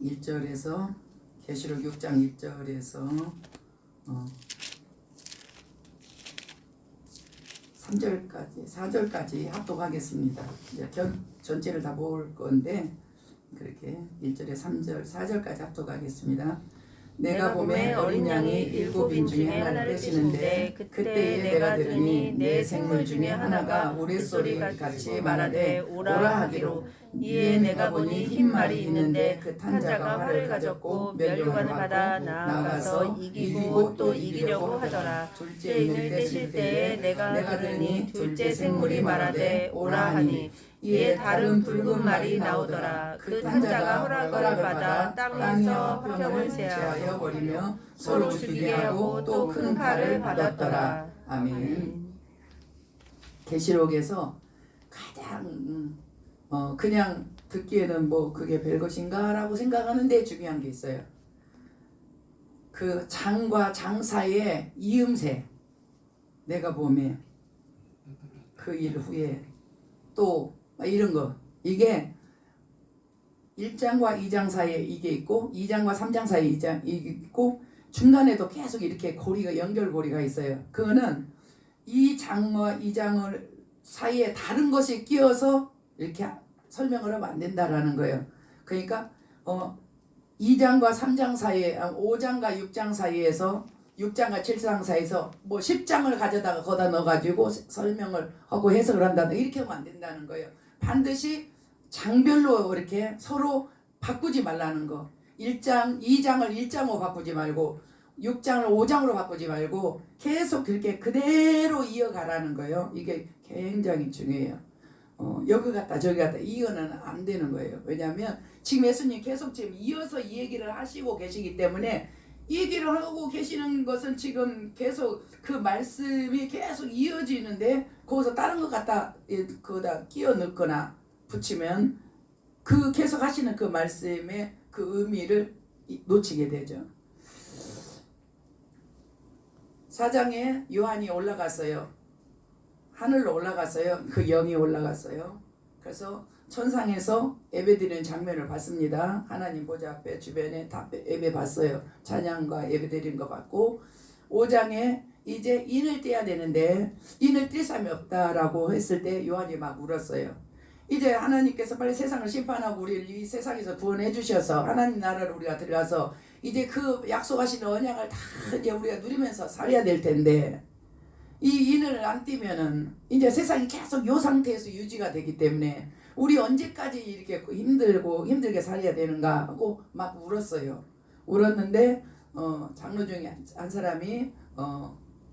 1절에서 계시록 6장 1절에서 3절까지 4절까지 합독하겠습니다. 이제 전체를 다 볼 건데 그렇게 1절에 3절 4절까지 합독하겠습니다. 내가 보매 어린 양이 일곱 인 중에 하나를 떼시는데 그때에 내가 들으니 네 생물 중에 하나가 우레소리 같이 말하되 오라 하기로 이에 내가 보니 흰 말이 있는데 그 탄 자가 활을 가졌고 면류관을 받아 나아가서 이기고 또 이기려고 하더라. 둘째 인을 떼실 때에 내가 들으니 둘째 생물이 말하되 오라 하니 이에 다른 붉은 말이 나오더라. 그 탄 자가 허락을 받아 땅에서 화평을 제하여 버리며 서로 죽이게 하고 또 큰 칼을 받았더라. 아멘. 계시록에서 가장 그냥 듣기에는 뭐 그게 별것인가 라고 생각하는데 중요한 게 있어요. 그 장과 장 사이에 이음새, 내가 보면 그 일 후에 또 이런 거, 이게 1장과 2장 사이에 이게 있고 2장과 3장 사이에 이게 있고 중간에도 계속 이렇게 고리가 연결고리가 있어요. 그거는 이 장과 이 장을 사이에 다른 것이 끼어서 이렇게 설명을 하면 안 된다라는 거예요. 그러니까 2장과 3장 사이에 5장과 6장 사이에서 6장과 7장 사이에서 뭐 10장을 가져다가 거기다 넣어가지고 설명을 하고 해석을 한다. 이렇게 하면 안 된다는 거예요. 반드시 장별로 이렇게 서로 바꾸지 말라는 거. 1장, 2장을 1장으로 바꾸지 말고 6장을 5장으로 바꾸지 말고 계속 그렇게 그대로 이어가라는 거예요. 이게 굉장히 중요해요. 여기 갔다 저기 갔다 이거는 안 되는 거예요. 왜냐하면 지금 예수님 계속 지금 이어서 이 얘기를 하시고 계시기 때문에 이 얘기를 하고 계시는 것은 지금 계속 그 말씀이 계속 이어지는데 거기서 다른 것 갖다 거기다 끼워 넣거나 붙이면 그 계속 하시는 그 말씀의 그 의미를 놓치게 되죠. 4장에 요한이 올라갔어요. 하늘로 올라갔어요. 그 영이 올라갔어요. 그래서 천상에서 예배드리는 장면을 봤습니다. 하나님 보좌 앞에 주변에 다 예배 봤어요. 찬양과 예배드리는 거 봤고 5장에 이제 인을 떼야 되는데 인을 뗄 사람이 없다라고 했을 때 요한이 막 울었어요. 이제 하나님께서 빨리 세상을 심판하고 우리를 이 세상에서 구원해 주셔서 하나님 나라로 우리가 들어가서 이제 그 약속하신 언약을 다 이제 우리가 누리면서 살아야 될 텐데 이 인을 안 띄면은 이제 세상이 계속 이 상태에서 유지가 되기 때문에 우리 언제까지 이렇게 힘들고 힘들게 살아야 되는가 하고 막 울었어요. 울었는데 장로 중에 한 사람이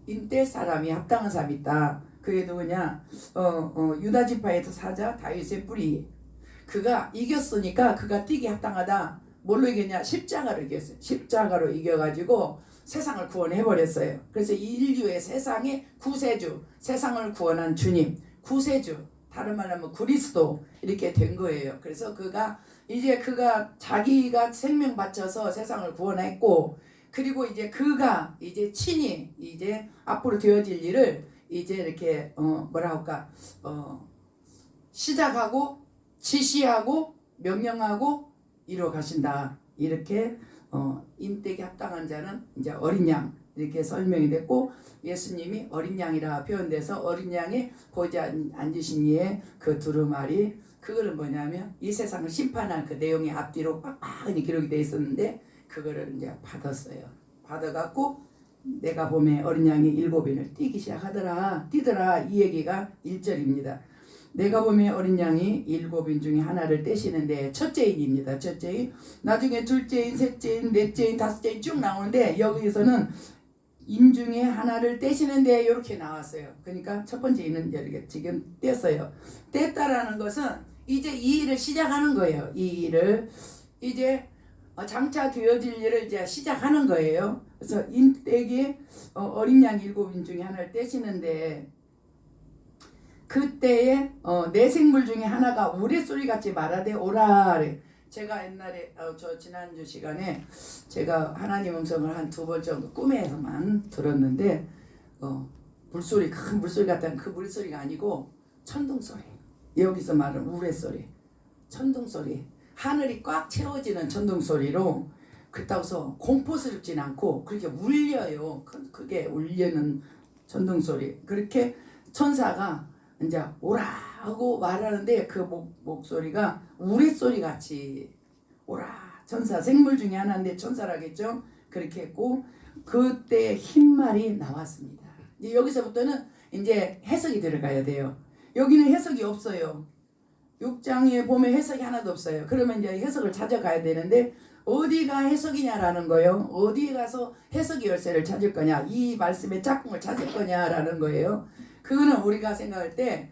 인뗄 사람이 합당한 사람이 있다. 그게 누구냐? 유다 지파에서 사자 다윗의 뿌리. 그가 이겼으니까 그가 뛰기 합당하다. 뭘로 이겼냐? 십자가로 이겼어요. 십자가로 이겨가지고 세상을 구원해버렸어요. 그래서 인류의 세상의 구세주, 세상을 구원한 주님, 구세주, 다른 말로 하면 그리스도 이렇게 된 거예요. 그래서 그가 자기가 생명 바쳐서 세상을 구원했고, 그리고 이제 그가 이제 친히 이제 앞으로 되어질 일을 이제 이렇게 시작하고 지시하고 명령하고 이루어 가신다. 이렇게 인되게 합당한 자는 이제 어린 양 이렇게 설명이 됐고 예수님이 어린 양이라 표현돼서 어린 양이 보좌 앉으신 이에 그 두루마리 그거는 뭐냐면 이 세상을 심판할 그 내용이 앞뒤로 빡빡하니 기록이 돼 있었는데 그거를 이제 받았어요. 받아갖고 내가 보매 어린 양이 7인을 뛰더라 이 얘기가 1절입니다. 내가 보매 어린 양이 7인 중에 하나를 떼시는데 첫째인입니다. 첫째인, 나중에 둘째인, 셋째인, 넷째인, 다섯째인 쭉 나오는데 여기서는 인 중에 하나를 떼시는데 이렇게 나왔어요. 그러니까 첫 번째 인은 이렇게 지금 뗐어요. 뗐다라는 것은 이제 이 일을 시작하는 거예요. 이 일을 이제 장차 되어질 일을 이제 시작하는 거예요. 그래서 인떼기 어린 양 7인 중에 하나를 떼시는데 그때에 내 생물 중에 하나가 우레소리 같이 말하되 오라. 제가 옛날에 저 지난주 시간에 제가 하나님 음성을 한 2번 정도 꿈에서만 들었는데 물소리, 큰 물소리 같다는 그 물소리가 아니고 천둥소리, 여기서 말하는 우레소리, 천둥소리, 하늘이 꽉 채워지는 천둥 소리로 그렇다고 해서 공포스럽진 않고 그렇게 울려요. 크게 울리는 천둥 소리. 그렇게 천사가 이제 오라 하고 말하는데 그 목소리가 우레소리 같이 오라. 천사 생물 중에 하나인데 천사라겠죠. 그렇게 했고 그때 흰말이 나왔습니다. 이제 여기서부터는 이제 해석이 들어가야 돼요. 여기는 해석이 없어요. 6장에 보면 해석이 하나도 없어요. 그러면 이제 해석을 찾아가야 되는데 어디가 해석이냐라는 거예요. 어디에 가서 해석의 열쇠를 찾을 거냐, 이 말씀의 짝꿍을 찾을 거냐라는 거예요. 그거는 우리가 생각할 때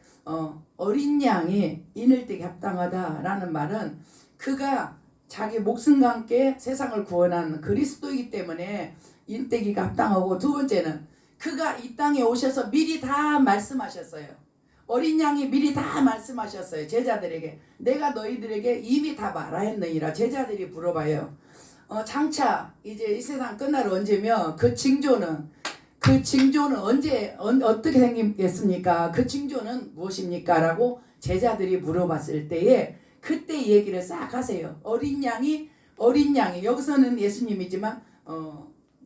어린 양이 이늘되게 합당하다라는 말은 그가 자기 목숨과 함께 세상을 구원한 그리스도이기 때문에 인때기가 합당하고, 두 번째는 그가 이 땅에 오셔서 미리 다 말씀하셨어요. 어린 양이 미리 다 말씀하셨어요. 제자들에게 내가 너희들에게 이미 다 말하였느니라. 제자들이 물어봐요. 장차 이제 이 세상 끝날 언제며 그 징조는 언제 어떻게 생기겠습니까? 그 징조는 무엇입니까? 라고 제자들이 물어봤을 때에 그때 얘기를 싹 하세요. 어린 양이 여기서는 예수님이지만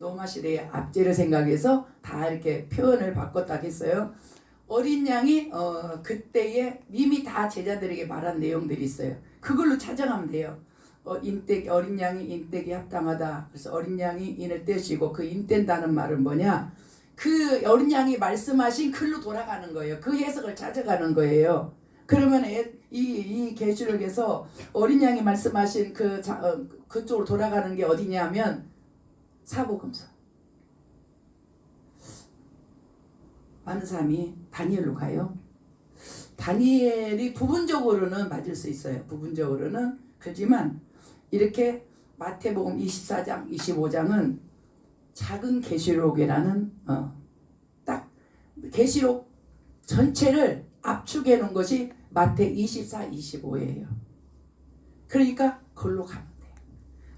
로마 시대의 압제를 생각해서 다 이렇게 표현을 바꿨다겠어요. 어린 양이 그때에 이미 다 제자들에게 말한 내용들이 있어요. 그걸로 찾아가면 돼요. 어린 양이 인때기 합당하다. 그래서 어린 양이 인을 떼시고, 그 인뗀다는 말은 뭐냐? 그 어린 양이 말씀하신 글로 돌아가는 거예요. 그 해석을 찾아가는 거예요. 그러면 이 계시록에서 어린 양이 말씀하신 그쪽으로 돌아가는 게 어디냐면 사복음서. 많은 사람이 다니엘로 가요. 다니엘이 부분적으로는 맞을 수 있어요. 부분적으로는. 그렇지만 이렇게 마태복음 24장, 25장은 작은 계시록이라는 딱 계시록 전체를 압축해 놓은 것이 마태 24, 25예요. 그러니까 그걸로 가면 돼요.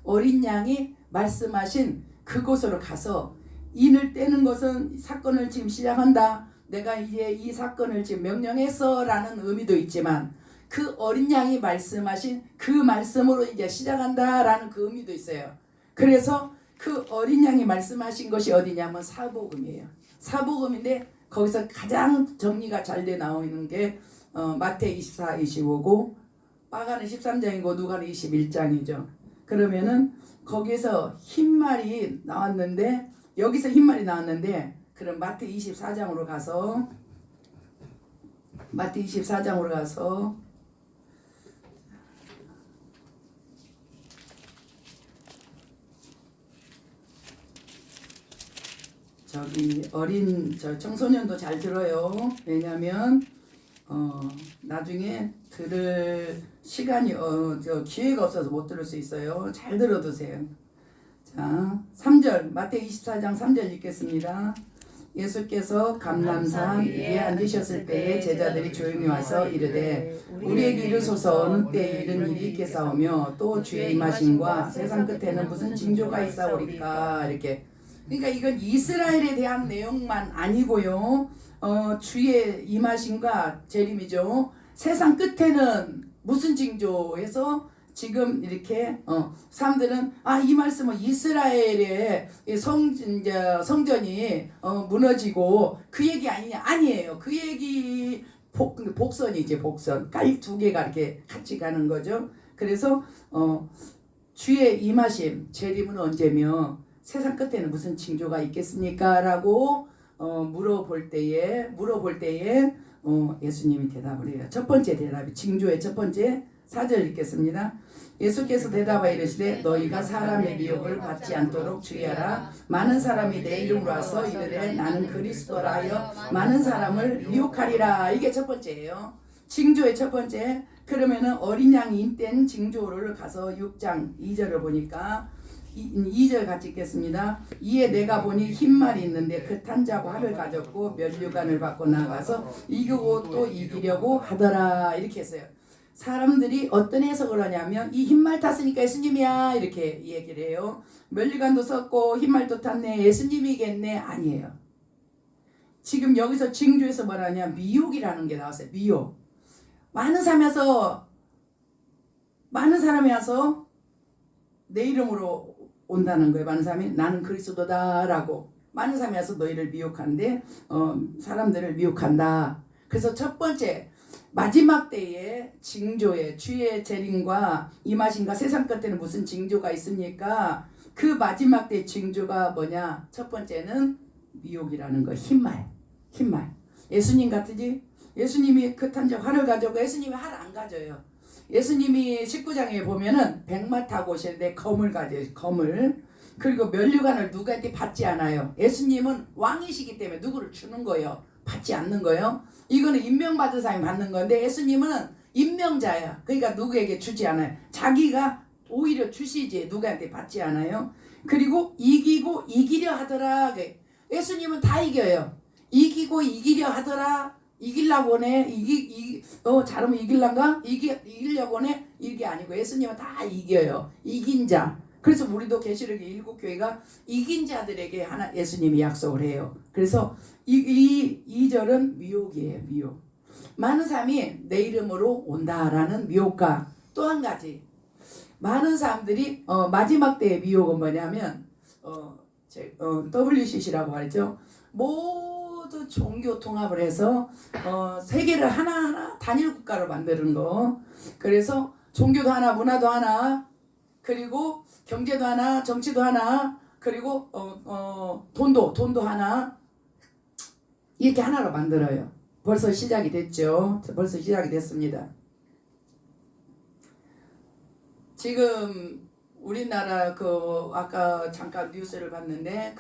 어린 양이 말씀하신 그곳으로 가서 인을 떼는 것은 사건을 지금 시작한다. 내가 이제 이 사건을 지금 명령했어 라는 의미도 있지만 그 어린 양이 말씀하신 그 말씀으로 이제 시작한다 라는 그 의미도 있어요. 그래서 그 어린 양이 말씀하신 것이 어디냐면 사복음이에요. 사복음인데 거기서 가장 정리가 잘 돼 나오는 게 마태 24, 25고 마가는 13장이고 누가는 21장이죠. 그러면은 거기서 흰말이 나왔는데, 여기서 흰말이 나왔는데, 그럼 마태 24장으로 가서 저기 어린 청소년도 잘 들어요. 왜냐하면 나중에 들을 시간이 기회가 없어서 못 들을 수 있어요. 잘 들어두세요. 자, 3절 마태 24장 3절 읽겠습니다. 예수께서 감람산 위에 앉으셨을 때에 제자들이 조용히 와서 이르되 우리에게 이르소서 어느 때 이런 일이 있겠사오며 또 주의 임하심과 세상 끝에는 무슨 징조가 있사오리까. 이렇게. 그러니까 이건 이스라엘에 대한 내용만 아니고요. 주의 임하심과 재림이죠. 세상 끝에는 무슨 징조에서 지금 이렇게 사람들은 이 말씀은 이스라엘의 성전이 무너지고 그 얘기 아니냐? 아니에요. 그 얘기 복선이지, 복선. 깔 두 개가 이렇게 같이 가는 거죠. 그래서 주의 임하심, 재림은 언제며 세상 끝에는 무슨 징조가 있겠습니까? 라고 물어볼 때에 예수님이 대답을 해요. 첫 번째 대답이 징조의 첫 번째 4절 읽겠습니다. 예수께서 대답하여 이르시되 너희가 사람의 미혹을 받지 않도록 주의하라. 많은 사람이 내 이름으로 와서 이르되 나는 그리스도라 하여 많은 사람을 미혹하리라. 이게 첫 번째예요. 징조의 첫 번째. 그러면은 어린 양이 인된 징조를 가서 6장 2절을 보니까 2절 같이 읽겠습니다. 이에 내가 보니 흰말이 있는데 그 탄 자고 합을 가졌고 면류관을 받고 나가서 이기고 또 이기려고 하더라. 이렇게 했어요. 사람들이 어떤 해석을 하냐면 이 흰말 탔으니까 예수님이야 이렇게 얘기를 해요. 면류관도 썼고 흰말도 탔네, 예수님이겠네. 아니에요. 지금 여기서 징조에서 뭐라냐, 미혹이라는 게 나왔어요. 미혹. 많은 사람이 와서 내 이름으로 온다는 거예요. 많은 사람이 나는 그리스도다라고. 많은 사람이 와서 너희를 미혹하는데 사람들을 미혹한다. 그래서 첫 번째 마지막 때에 징조에 주의 재림과 임하심과 세상 끝에는 무슨 징조가 있습니까? 그 마지막 때의 징조가 뭐냐? 첫 번째는 미혹이라는 거. 흰말. 예수님 같으지? 예수님이 그탄 활을 가져고 예수님이 활 안 가져요. 예수님이 19장에 보면은 백마 타고 오시는데 검을 가져요. 검을. 그리고 면류관을 누구한테 받지 않아요. 예수님은 왕이시기 때문에 누구를 주는 거예요. 받지 않는 거예요. 이거는 임명받은 사람이 받는 건데 예수님은 임명자야. 그러니까 누구에게 주지 않아요. 자기가 오히려 주시지 누구한테 받지 않아요. 그리고 이기고 이기려 하더라. 예수님은 다 이겨요. 이기고 이기려 하더라. 이기려고 하네. 잘하면 이길란가? 이기려고 하네. 이게 아니고 예수님은 다 이겨요. 이긴 자. 그래서 우리도 계시록의 7교회가 이긴 자들에게 하나 예수님이 약속을 해요. 그래서 이 2절은 미혹이에요. 미혹. 많은 사람이 내 이름으로 온다라는 미혹과 또 한 가지 많은 사람들이 마지막 때의 미혹은 뭐냐면 WCC라고 하죠. 모두 종교 통합을 해서 세계를 하나하나 단일 국가로 만드는 거. 그래서 종교도 하나, 문화도 하나, 그리고 경제도 하나, 정치도 하나, 그리고 돈도 하나, 이렇게 하나로 만들어요. 벌써 시작이 됐죠. 벌써 시작이 됐습니다. 지금 우리나라 아까 잠깐 뉴스를 봤는데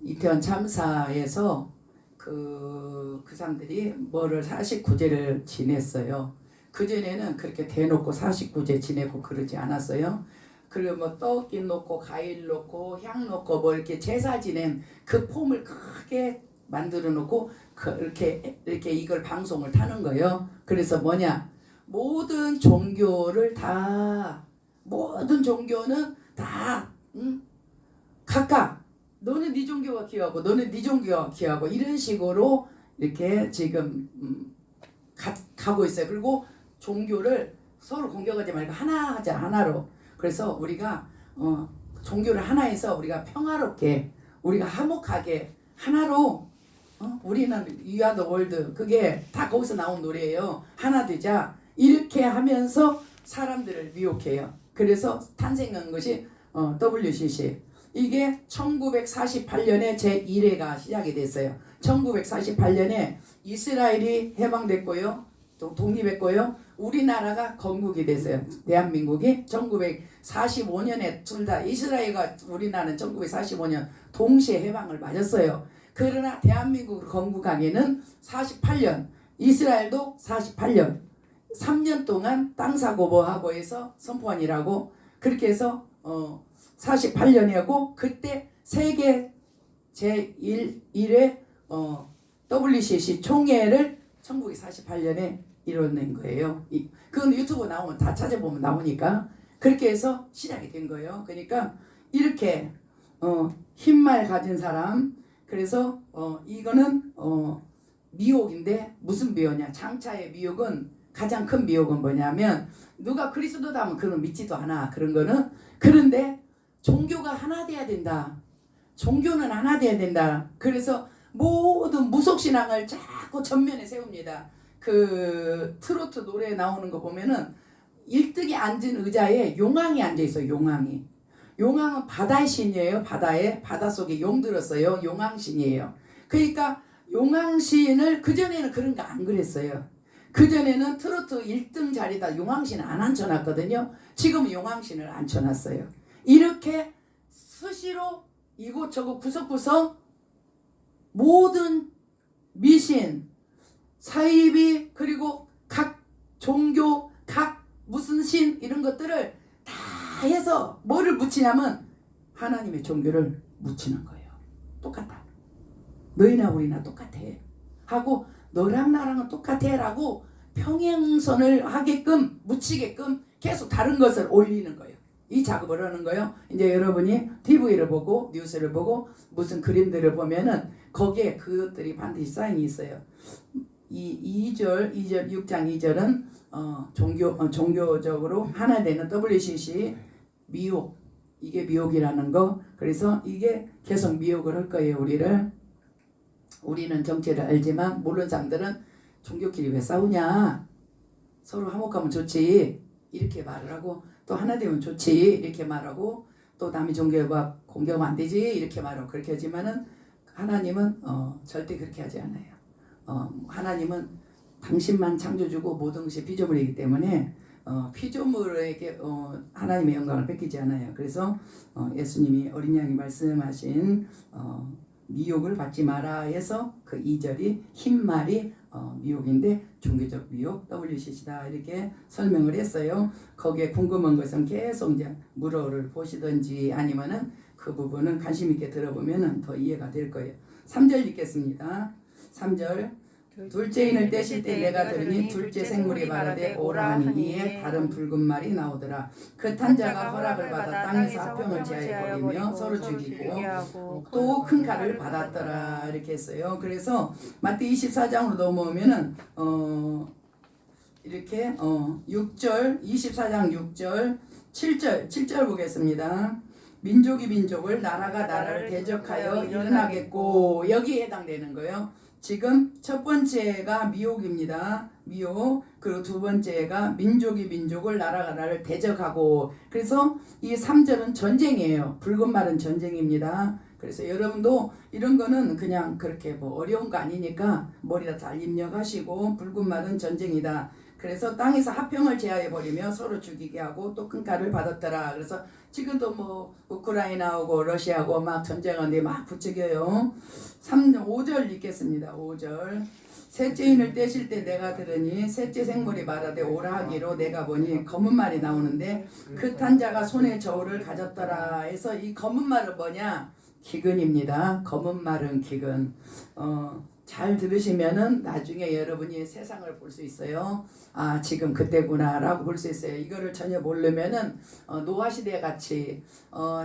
이태원 참사에서 그 사람들이 49제를 지냈어요. 그전에는 그렇게 대놓고 49제 지내고 그러지 않았어요. 그리고 뭐 떡이 놓고 과일 놓고 향 놓고 뭐 이렇게 제사 지낸 그 폼을 크게 만들어 놓고 이렇게 이걸 방송을 타는 거예요. 그래서 뭐냐? 모든 종교는 다 각각 너는 네 종교가 귀하고 너는 네 종교가 귀하고 이런 식으로 이렇게 지금 가고 있어요. 그리고 종교를 서로 공격하지 말고 하나 하자. 하나로. 그래서 우리가 종교를 하나해서 우리가 평화롭게 우리가 화목하게 하나로 우리는 We are the world. 그게 다 거기서 나온 노래예요. 하나 되자. 이렇게 하면서 사람들을 미혹해요. 그래서 탄생한 것이 WCC. 이게 1948년에 제1회가 시작이 됐어요. 1948년에 이스라엘이 해방됐고요. 독립했고요. 우리나라가 건국이 됐어요. 대한민국이 1945년에 둘 다 이스라엘과 우리나라는 1945년 동시에 해방을 맞았어요. 그러나 대한민국을 건국하기에는 48년, 이스라엘도 48년, 3년 동안 땅사고보하고 해서 선포원이라고 그렇게 해서 48년이었고 그때 세계 제1회 WCC 총회를 1948년에 이뤄낸 거예요. 그건 유튜브 나오면 다 찾아보면 나오니까 그렇게 해서 시작이 된 거예요. 그러니까 이렇게 흰말 가진 사람 그래서 이거는 미혹인데 무슨 미혹이냐? 장차의 미혹은 가장 큰 미혹은 뭐냐면 누가 그리스도다 하면 그건 믿지도 않아. 그런 거는 그런데 종교가 하나 돼야 된다. 종교는 하나 돼야 된다. 그래서 모든 무속신앙을 자꾸 전면에 세웁니다. 그 트로트 노래에 나오는 거 보면은 1등에 앉은 의자에 용왕이 앉아 있어요. 용왕이. 용왕은 바다의 신이에요. 바다 속에 용 들었어요. 용왕신이에요. 그러니까 용왕신을 그전에는 그런 거 안 그랬어요. 그전에는 트로트 1등 자리다 용왕신 안 앉혀놨거든요. 지금 용왕신을 앉혀놨어요. 이렇게 수시로 이곳저곳 구석구석 모든 미신, 사이비 그리고 각 종교, 각 무슨 신 이런 것들을 다 해서 뭐를 묻히냐면 하나님의 종교를 묻히는 거예요. 똑같아. 너희나 우리나 똑같아. 하고 너랑 나랑은 똑같아 라고 평행선을 하게끔 묻히게끔 계속 다른 것을 올리는 거예요. 이 작업을 하는 거예요. 이제 여러분이 TV를 보고 뉴스를 보고 무슨 그림들을 보면은 거기에 그것들이 반드시 사인이 있어요. 이 2절 6장 2절은 종교적으로 하나 되는 WCC 미혹, 이게 미혹이라는 거. 그래서 이게 계속 미혹을 할 거예요. 우리는 정체를 알지만 모르는 사람들은 종교끼리 왜 싸우냐, 서로 화목하면 좋지 이렇게 말을 하고, 또 하나 되면 좋지 이렇게 말하고, 또 남의 종교가 공격하면 안 되지 이렇게 말하고 그렇게 하지만은 하나님은 절대 그렇게 하지 않아요. 하나님은 당신만 창조주고 모든 것이 피조물이기 때문에 피조물에게 하나님의 영광을 뺏기지 않아요. 그래서 예수님이 어린 양이 말씀하신 미혹을 받지 마라 해서 그 2절이 흰말이 미혹인데 종교적 미혹 WCC다 이렇게 설명을 했어요. 거기에 궁금한 것은 계속 이제 물어를 보시든지 아니면은 그 부분은 관심 있게 들어보면은 더 이해가 될 거예요. 3절 읽겠습니다. 3절 둘째인을 떼실 때 내가 들으니 둘째 생물이 말하되 오라 하니 이에 다른 붉은 말이 나오더라. 그 탄자가 허락을 받아 땅에서 화평을 제하여 버리며 서로 죽이고 또 큰 칼을 받았더라 이렇게 했어요. 그래서 마태 24장으로 넘어오면은 이렇게 6절 24장 6절 7절 보겠습니다. 민족이 민족을 나라가 나라를 대적하여 일어나겠고, 여기에 해당되는 거예요. 지금 첫 번째가 미혹입니다. 미혹. 그리고 두 번째가 민족이 민족을 나라가 나라를 대적하고. 그래서 이 3절은 전쟁이에요. 붉은 말은 전쟁입니다. 그래서 여러분도 이런 거는 그냥 그렇게 뭐 어려운 거 아니니까 머리다 잘 입력하시고, 붉은 말은 전쟁이다. 그래서 땅에서 화평을 제하여 버리며 서로 죽이게 하고 또 큰 칼을 받았더라. 그래서 지금도 뭐 우크라이나하고 러시아하고 막 전쟁하는데 막 부추겨요. 5절 읽겠습니다. 5절. 셋째인을 떼실 때 내가 들으니 셋째 생물이 말하되 오라 하기로 내가 보니 검은 말이 나오는데 그 탄자가 손에 저울을 가졌더라 해서 이 검은 말은 뭐냐? 기근입니다. 검은 말은 기근. 잘 들으시면은 나중에 여러분이 세상을 볼 수 있어요. 아, 지금 그때구나 라고 볼 수 있어요. 이거를 전혀 모르면은 노아시대 같이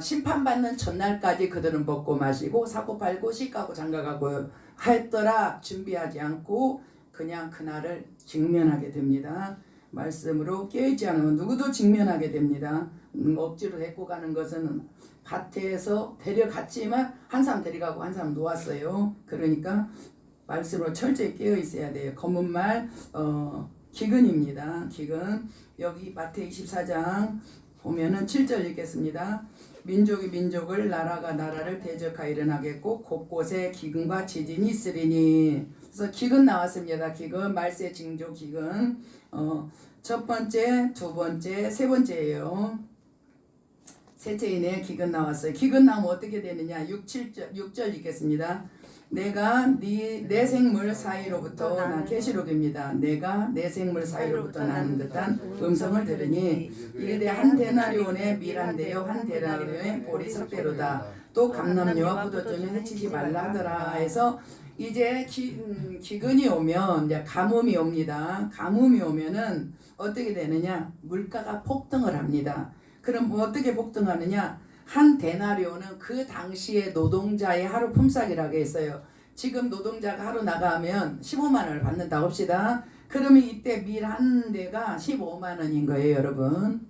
심판받는 전날까지 그들은 먹고 마시고 사고 팔고 시가고 장가가고 했더라 준비하지 않고 그냥 그날을 직면하게 됩니다. 말씀으로 깨어있지 않으면 누구도 직면하게 됩니다. 억지로 데리고 가는 것은 밭에서 데려갔지만 한 사람 데려가고 한 사람 놓았어요. 그러니까 말씀으로 철저히 깨어 있어야 돼요. 검은 말 기근입니다. 기근. 여기 마태 24장 보면은 7절 읽겠습니다. 민족이 민족을 나라가 나라를 대적하여 일어나겠고 곳곳에 기근과 지진이 있으리니. 그래서 기근 나왔습니다. 기근, 말세 징조 기근. 첫 번째, 두 번째, 세 번째예요. 셋째인의 기근 나왔어요. 기근 나오면 어떻게 되느냐? 6절 읽겠습니다. 내가 내 생물 사이로부터 난 계시록입니다. 내가 내 생물 사이로부터 나는 듯한 음성을 들으니 이르되 한 데나리온의 밀한대요 한 데나리온의 보리 삭대로다. 또 감람류와 포도주는 해치지 말라 하더라 해서 이제 기근이 오면 이제 가뭄이 옵니다. 가뭄이 오면은 어떻게 되느냐? 물가가 폭등을 합니다. 그럼 뭐 어떻게 폭등하느냐? 한 데나리온은 그 당시에 노동자의 하루 품삯이라고 했어요. 지금 노동자가 하루 나가면 15만 원을 받는다고 합시다. 그러면 이때 밀 한 대가 15만 원인 거예요, 여러분.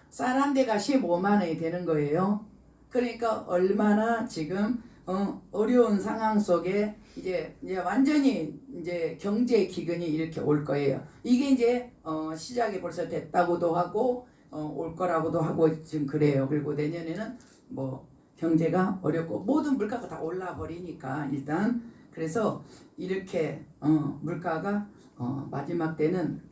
쌀 한 대가 15만 원이 되는 거예요. 그러니까 얼마나 지금 어려운 상황 속에 이제 완전히 이제 경제 기근이 이렇게 올 거예요. 이게 이제 시작이 벌써 됐다고도 하고 올 거라고도 하고 지금 그래요. 그리고 내년에는 뭐 경제가 어렵고 모든 물가가 다 올라 버리니까 일단 그래서 이렇게 물가가 마지막 때는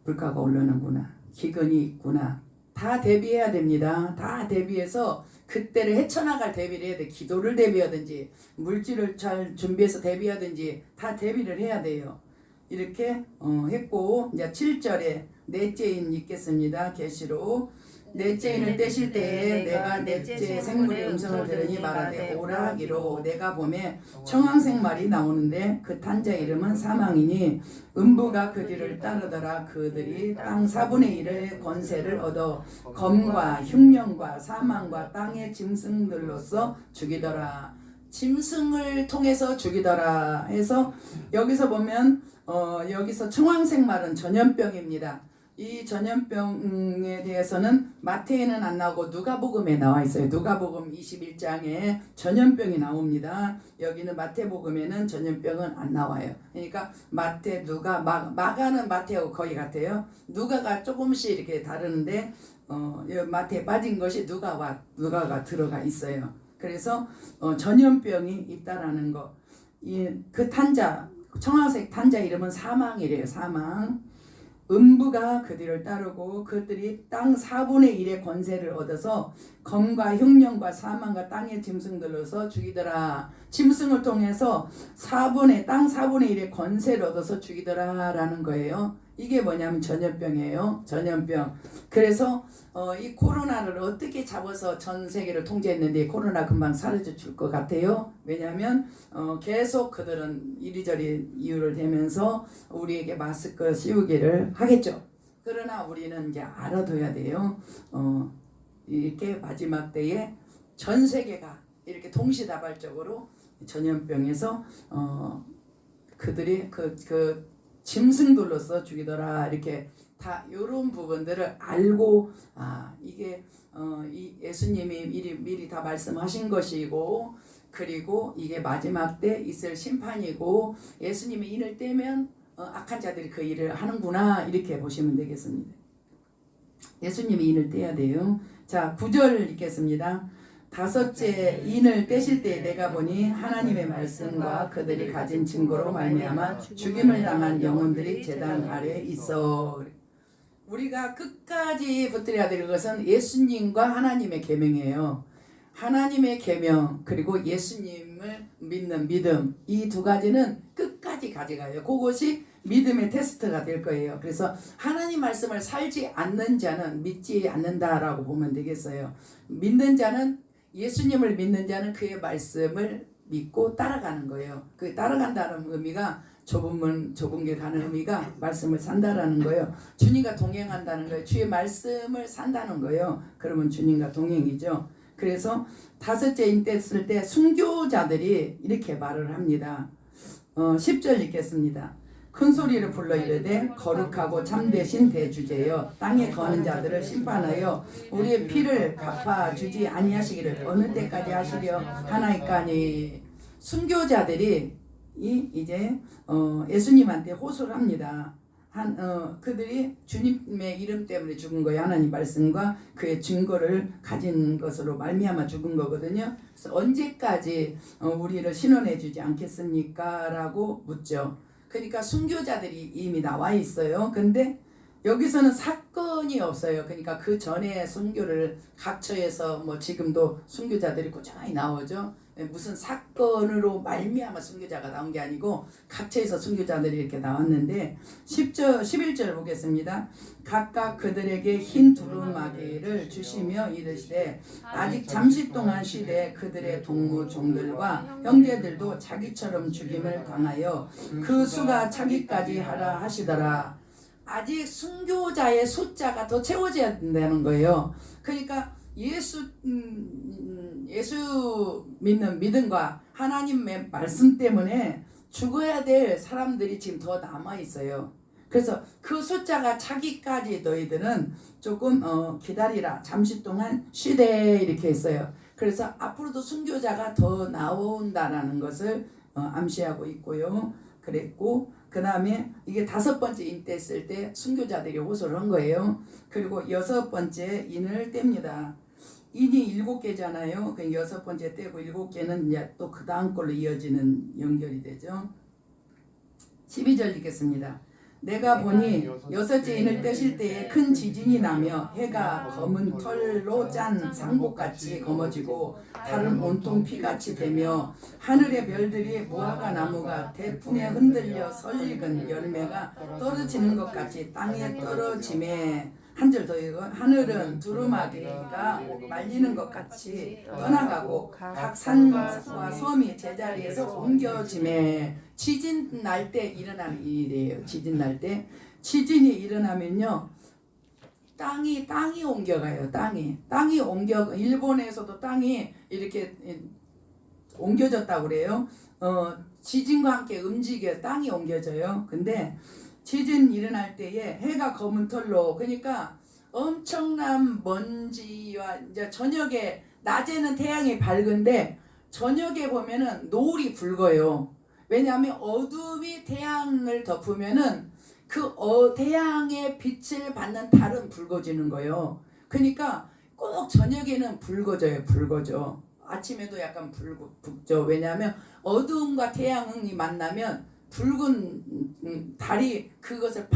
물가가 오르는구나, 기근이 있구나, 다 대비해야 됩니다. 다 대비해서 그때를 헤쳐나갈 대비를 해야 돼. 기도를 대비하든지 물질을 잘 준비해서 대비하든지 다 대비를 해야 돼요. 이렇게 했고 이제 7절에 넷째인 읽겠습니다. 계시록. 넷째인을 떼실 때에 내가 넷째 생물의 음성을 들으니 말하되 오라 하기로 내가 보매 청황색 말이 나오는데 그 탄자 이름은 사망이니 음부가 그 뒤를 따르더라. 그들이 땅 4분의 1의 권세를 얻어 검과 흉령과 사망과 땅의 짐승들로서 죽이더라. 짐승을 통해서 죽이더라 해서 여기서 보면 여기서 청황색 말은 전염병입니다. 이 전염병에 대해서는 마태에는 안 나오고 누가복음에 나와 있어요. 누가복음 21장에 전염병이 나옵니다. 여기는 마태복음에는 전염병은 안 나와요. 그러니까 마태, 누가, 마가는 마태하고 거의 같아요. 누가가 조금씩 이렇게 다르는데 마태에 빠진 것이 누가가 들어가 있어요. 그래서 전염병이 있다라는 거. 그 탄자, 청황색 탄자 이름은 사망이래요. 사망. 음부가 그들을 따르고 그들이 땅 4분의 1의 권세를 얻어서 검과 흉년과 사망과 땅의 짐승들로서 죽이더라. 짐승을 통해서 땅 4분의 1의 권세를 얻어서 죽이더라 라는 거예요. 이게 뭐냐면 전염병이에요. 전염병. 그래서 이 코로나를 어떻게 잡아서 전 세계를 통제했는데 코로나 금방 사라져 줄 것 같아요. 왜냐하면 계속 그들은 이리저리 이유를 대면서 우리에게 마스크 씌우기를 하겠죠. 그러나 우리는 이제 알아둬야 돼요. 이렇게 마지막 때에 전 세계가 이렇게 동시다발적으로 전염병에서 그들이 그 짐승들로서 죽이더라 이렇게 다 이런 부분들을 알고 이게 이 예수님이 미리 다 말씀하신 것이고 그리고 이게 마지막 때 있을 심판이고 예수님이 인을 떼면 악한 자들이 그 일을 하는구나 이렇게 보시면 되겠습니다. 예수님이 인을 떼야 돼요. 자 9절 읽겠습니다. 다섯째 인을 떼실 때 내가 보니 하나님의 말씀과 그들이 가진 증거로 말미암아 죽임을 당한 영혼들이 제단 아래에 있어. 우리가 끝까지 붙들어야 될 것은 예수님과 하나님의 계명이에요. 하나님의 계명 그리고 예수님을 믿는 믿음 이 두 가지는 끝까지 가져가요. 그것이 믿음의 테스트가 될 거예요. 그래서 하나님 말씀을 살지 않는 자는 믿지 않는다라고 보면 되겠어요. 믿는 자는 예수님을 믿는 자는 그의 말씀을 믿고 따라가는 거예요. 그 따라간다는 의미가 좁은 길 가는 의미가 말씀을 산다라는 거예요. 주님과 동행한다는 거예요. 주의 말씀을 산다는 거예요. 그러면 주님과 동행이죠. 그래서 다섯째 인됐을 때 순교자들이 이렇게 말을 합니다. 10절 읽겠습니다. 큰 소리를 불러 이르되 거룩하고 참되신 대주제여 땅에 거는 자들을 심판하여 우리의 피를 갚아주지 아니하시기를 어느 때까지 하시려 하나이까니. 순교자들이 이제 예수님한테 호소를 합니다. 그들이 주님의 이름 때문에 죽은 거예요. 하나님 말씀과 그의 증거를 가진 것으로 말미암아 죽은 거거든요. 그래서 언제까지 우리를 신원해 주지 않겠습니까? 라고 묻죠. 그러니까 순교자들이 이미 나와 있어요. 근데 여기서는 사건이 없어요. 그러니까 그 전에 순교를 각처에서 뭐 지금도 순교자들이 꾸준히 나오죠. 무슨 사건으로 말미암아 순교자가 나온 게 아니고 각처에서 순교자들이 이렇게 나왔는데 11절 보겠습니다. 각각 그들에게 흰 두루마기를 주시며 이르시되 아직 잠시 동안 쉬되 그들의 동무 종들과 형제들도 자기처럼 죽임을 당하여 그 수가 차기까지 하라 하시더라. 아직 순교자의 숫자가 더 채워져야 된다는 거예요. 그러니까 예수 믿는 믿음과 하나님의 말씀 때문에 죽어야 될 사람들이 지금 더 남아 있어요. 그래서 그 숫자가 차기까지 너희들은 조금 기다리라. 잠시 동안 쉬되 이렇게 했어요. 그래서 앞으로도 순교자가 더 나온다라는 것을 암시하고 있고요. 그랬고 그 다음에 이게 5번째 인 뗐을 때 순교자들이 호소를 한 거예요. 그리고 6번째 인을 뗍니다. 인이 7개잖아요. 그 6번째 떼고 7개는 이제 또 그 다음 걸로 이어지는 연결이 되죠. 12절 읽겠습니다. 내가 보니 6째 인을 떼실 때에 큰 지진이 나며 해가 검은 털로 짠 상복같이 검어지고 달은 온통 피같이 되며 하늘의 별들이 무화과 나무가 태풍에 흔들려 설익은 열매가 떨어지는 것 같이 땅에 떨어짐에 한 절 더 읽어. 하늘은 두루마기가 말리는 것 같이 떠나가고 각 산과 섬이 제자리에서 옮겨짐에 지진 날 때 일어나는 일이에요. 지진 날 때 지진이 일어나면요 땅이 옮겨가요. 땅이 옮겨 일본에서도 땅이 이렇게 옮겨졌다고 그래요. 지진과 함께 움직여 땅이 옮겨져요. 근데 지진 일어날 때에 해가 검은 털로, 그러니까 엄청난 먼지와 이제 저녁에, 낮에는 태양이 밝은데 저녁에 보면은 노을이 붉어요. 왜냐하면 어둠이 태양을 덮으면은 태양의 빛을 받는 달은 붉어지는 거예요. 그러니까 꼭 저녁에는 붉어져. 아침에도 약간 붉죠. 왜냐하면 어두움과 태양이 만나면 붉은 달이 그것을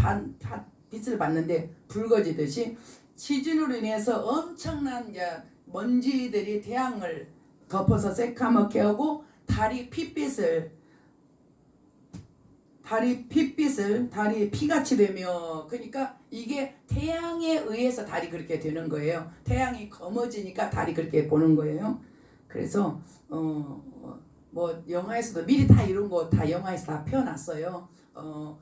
빛을 받는데 붉어지듯이, 지진으로 인해서 엄청난 이제 먼지들이 태양을 덮어서 새까맣게 하고 달이 피같이 되며, 그러니까 이게 태양에 의해서 달이 그렇게 되는 거예요. 태양이 검어지니까 달이 그렇게 보는 거예요. 그래서 뭐 영화에서도 미리 다 이런 거 다 영화에서 다 표현했어요.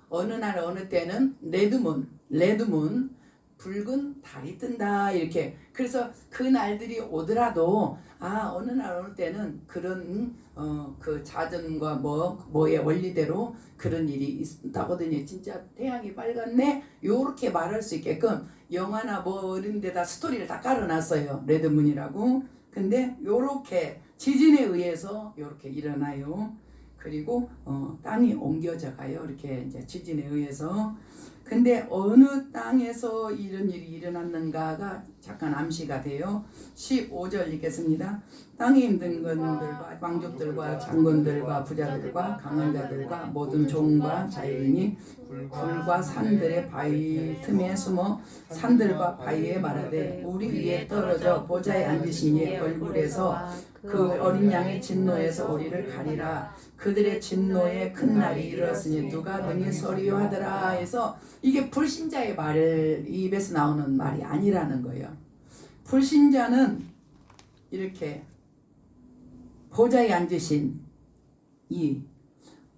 어느 날 어느 때는 레드문 붉은 달이 뜬다 이렇게. 그래서 그 날들이 오더라도 어느 날 어느 때는 그런 그 자전과 뭐의 원리대로 그런 일이 있다거든요. 진짜 태양이 빨갛네 요렇게 말할 수 있게끔 영화나 뭐 이런 데다 스토리를 다 깔아놨어요. 레드문이라고. 근데 요렇게 지진에 의해서 요렇게 일어나요. 그리고 땅이 옮겨져 가요. 이렇게 이제 지진에 의해서. 근데 어느 땅에서 이런 일이 일어났는가가 잠깐 암시가 돼요. 15절 읽겠습니다. 땅에 힘든 건들과 왕족들과 장군들과 부자들과 강한 자들과 모든 종과 자유인이 굴과 산들의 바위 틈에 숨어 산들과 바위에 말하되 우리 위에 떨어져 보좌에 앉으신 이의 얼굴에서 그 어린 양의 진노에서 우리를 가리라. 그들의 진노에 큰 날이 이르렀으니 누가 능히 서리요 하더라 해서, 이게 불신자의 말 입에서 나오는 말이 아니라는 거예요. 불신자는 이렇게 보좌에 앉으신 이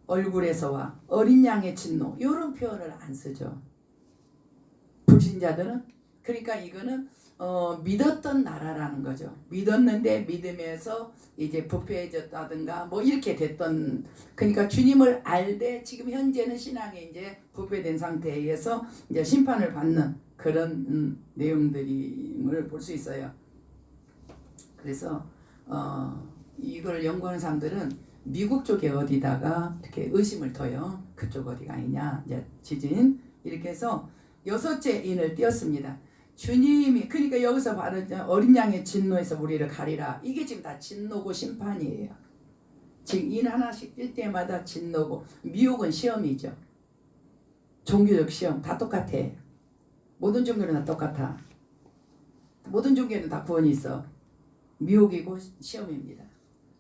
얼굴에서와 어린 양의 진노 이런 표현을 안 쓰죠. 불신자들은. 그러니까 이거는 믿었던 나라라는 거죠. 믿었는데 믿음에서 이제 부패해졌다든가 뭐 이렇게 됐던, 그러니까 주님을 알되 지금 현재는 신앙에 이제 부패된 상태에서 이제 심판을 받는 그런 내용들임을 볼 수 있어요. 그래서 이걸 연구하는 사람들은 미국 쪽에 어디다가 이렇게 의심을 둬요. 그쪽 어디가 아니냐. 이제 지진 이렇게 해서 6째 인을 띄었습니다. 주님이, 그러니까 여기서 바로 어린 양의 진노에서 우리를 가리라. 이게 지금 다 진노고 심판이에요. 지금 인 하나씩 뜰 때마다 진노고, 미혹은 시험이죠. 종교적 시험 다 똑같아. 모든 종교는 다 똑같아. 모든 종교는 다 구원이 있어. 미혹이고 시험입니다.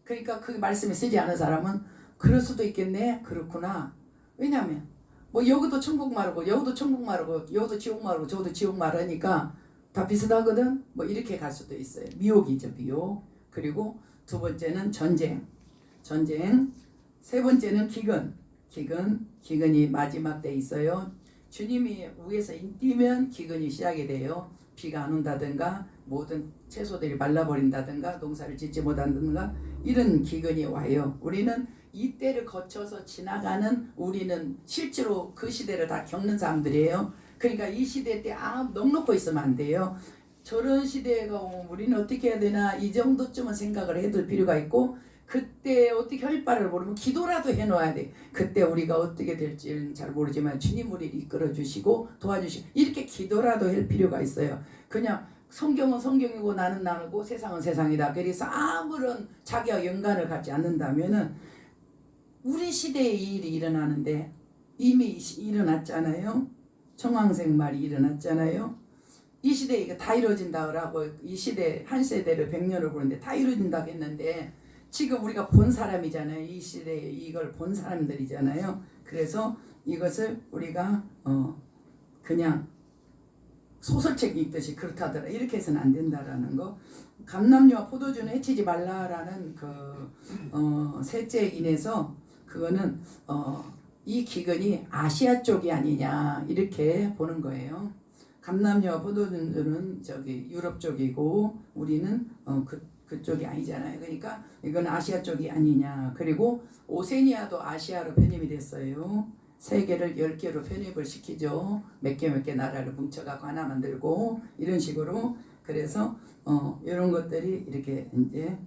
그러니까 그 말씀을 쓰지 않은 사람은 그럴 수도 있겠네. 그렇구나. 왜냐하면 뭐 여기도 천국 말하고 여기도 천국 말하고 여기도 지옥 말하고 저기도 지옥 말하니까 다 비슷하거든. 뭐 이렇게 갈 수도 있어요. 미혹이죠, 미혹. 그리고 두 번째는 전쟁. 세 번째는 기근이 마지막 때 있어요. 주님이 위에서 인뛰면 기근이 시작이 돼요. 비가 안 온다든가 모든 채소들이 말라버린다든가 농사를 짓지 못한다든가 이런 기근이 와요. 우리는 이 때를 거쳐서 지나가는, 우리는 실제로 그 시대를 다 겪는 사람들이에요. 그러니까 이 시대 때 넉넉히 있으면 안 돼요. 저런 시대가 오면 우리는 어떻게 해야 되나, 이 정도쯤은 생각을 해둘 필요가 있고, 그때 어떻게 할 바를 모르면 기도라도 해놓아야 돼. 그때 우리가 어떻게 될지는 잘 모르지만 주님 우리를 이끌어 주시고 도와주시고, 이렇게 기도라도 할 필요가 있어요. 그냥 성경은 성경이고 나는 나고 세상은 세상이다. 그래서 아무런 자기와 연관을 갖지 않는다면은 우리 시대에 이 일이 일어나는데 이미 일어났잖아요. 청황색 말이 일어났잖아요. 이 시대에 이거 다 이루어진다고 이 시대 한 세대를 100년을 보는데 다 이루어진다고 했는데, 지금 우리가 본 사람이잖아요. 이 시대에 이걸 본 사람들이잖아요. 그래서 이것을 우리가 그냥 소설책 읽듯이 그렇다더라 이렇게 해서는 안 된다라는 거. 감람류와 포도주는 해치지 말라라는 그 셋째 인에서 그거는 이 기근이 아시아 쪽이 아니냐 이렇게 보는 거예요. 감람류와 포도주는 저기 유럽 쪽이고 우리는 그쪽이 아니잖아요. 그러니까 이건 아시아 쪽이 아니냐. 그리고 오세니아도 아시아로 편입이 됐어요. 세계를 10개로 편입을 시키죠. 몇 개 나라를 뭉쳐가고 하나 만들고 이런 식으로. 그래서 이런 것들이 이렇게 이제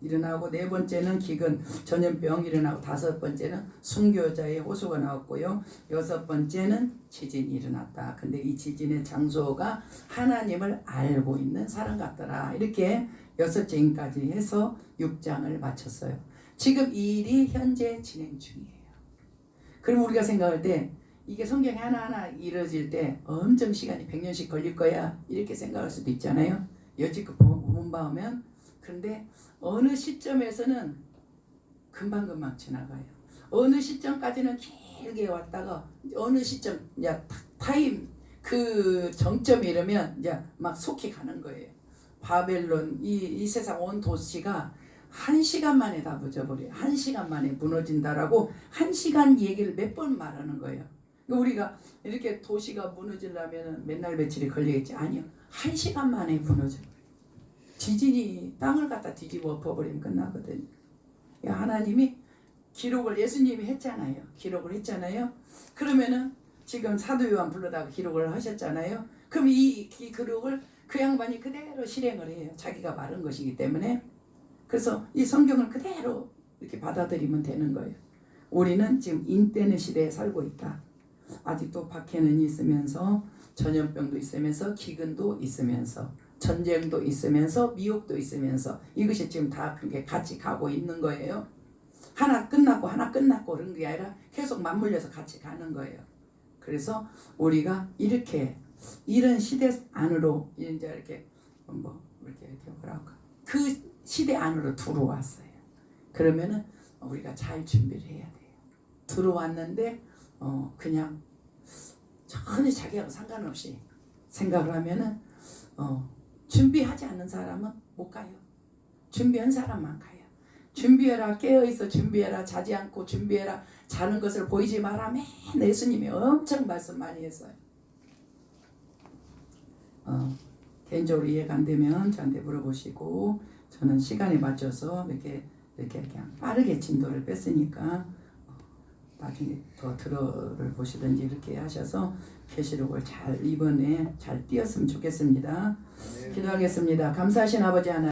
일어나고, 네 번째는 기근 전염병 일어나고, 다섯 번째는 순교자의 호소가 나왔고요. 여섯 번째는 지진이 일어났다. 근데 이 지진의 장소가 하나님을 알고 있는 사람 같더라. 이렇게 여섯째인까지 해서 6장을 마쳤어요. 지금 이 일이 현재 진행 중이에요. 그럼 우리가 생각할 때 이게 성경에 하나하나 이루어질 때 엄청 시간이 100년씩 걸릴 거야 이렇게 생각할 수도 있잖아요. 여지껏 본받으면. 그런데 어느 시점에서는 금방금방 지나가요. 어느 시점까지는 길게 왔다가 어느 시점 이제 타임 그 정점이 이러면 이제 막 속히 가는 거예요. 바벨론 이 세상 온 도시가 1시간 만에 다 부져버려요. 1시간 만에 무너진다라고 1시간 얘기를 몇 번 말하는 거예요. 우리가 이렇게 도시가 무너지려면 맨날 며칠이 걸리겠지. 아니요. 1시간 만에 무너져버려요. 지진이 땅을 갖다 뒤집어 엎어버리면 끝나거든요. 하나님이 기록을 예수님이 했잖아요. 기록을 했잖아요. 그러면은 지금 사도 요한 불러다가 기록을 하셨잖아요. 그럼 이 기록을 그 양반이 그대로 실행을 해요. 자기가 말한 것이기 때문에. 그래서 이 성경을 그대로 이렇게 받아들이면 되는 거예요. 우리는 지금 인때는 시대에 살고 있다. 아직도 박해는 있으면서 전염병도 있으면서 기근도 있으면서 전쟁도 있으면서 미혹도 있으면서 이것이 지금 다 그렇게 같이 가고 있는 거예요. 하나 끝났고 하나 끝났고 그런 게 아니라 계속 맞물려서 같이 가는 거예요. 그래서 우리가 이렇게 이런 시대 안으로 이제 이렇게 이렇게 뭐랄까 그 시대 안으로 들어왔어요. 그러면은 우리가 잘 준비를 해야 돼요. 들어왔는데 그냥 전혀 자기하고 상관없이 생각을 하면은 준비하지 않는 사람은 못 가요. 준비한 사람만 가요. 준비해라, 깨어있어 준비해라, 자지 않고 준비해라, 자는 것을 보이지 마라. 맨 예수님이 엄청 말씀 많이 했어요. 개인적으로 이해가 안 되면 저한테 물어보시고, 저는 시간에 맞춰서 이렇게 그냥 빠르게 진도를 뺐으니까 나중에 더 들어를 보시든지 이렇게 하셔서 계시록을 잘 이번에 잘 띄었으면 좋겠습니다. 기도하겠습니다. 감사하신 아버지 하나님,